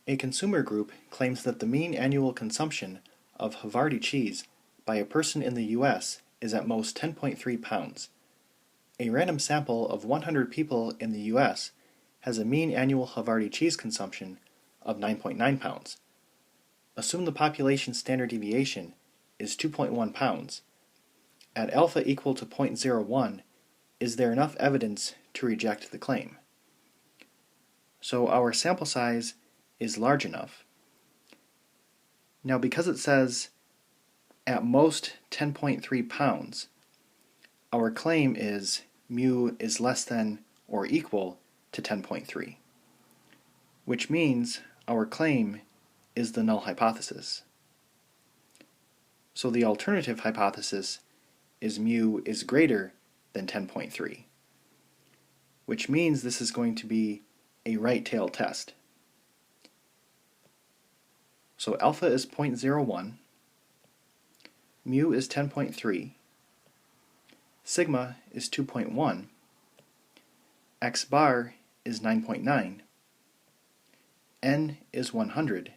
A consumer group claims that the mean annual consumption of Havarti cheese by a person in the US is at most 10.3 pounds. A random sample of 100 people in the US has a mean annual Havarti cheese consumption of 9.9 pounds. Assume the population standard deviation is 2.1 pounds. At alpha equal to 0.01, is there enough evidence to reject the claim? So our sample size is large enough. Now because it says at most 10.3 pounds, our claim is mu is less than or equal to 10.3, which means our claim is the null hypothesis. So the alternative hypothesis is mu is greater than 10.3, which means this is going to be a right tail test. So alpha is 0.01, mu is 10.3, sigma is 2.1, x bar is 9.9, n is 100,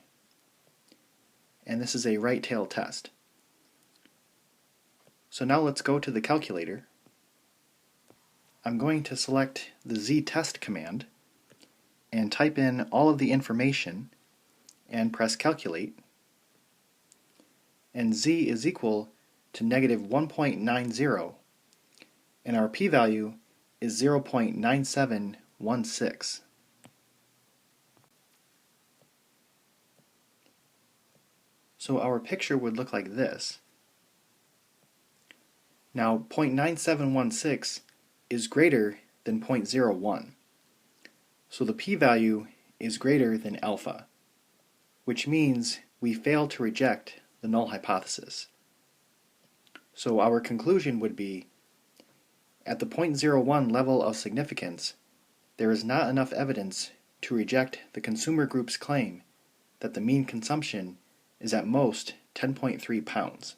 and this is a right tail test. So now let's go to the calculator. I'm going to select the z-test command and type in all of the information and press calculate, and z is equal to negative 1.90, and our p-value is 0.9716. So our picture would look like this. Now 0.9716 is greater than 0.01, so the p-value is greater than alpha, which means we fail to reject the null hypothesis. So our conclusion would be, at the 0.01 level of significance, there is not enough evidence to reject the consumer group's claim that the mean consumption is at most 10.3 pounds.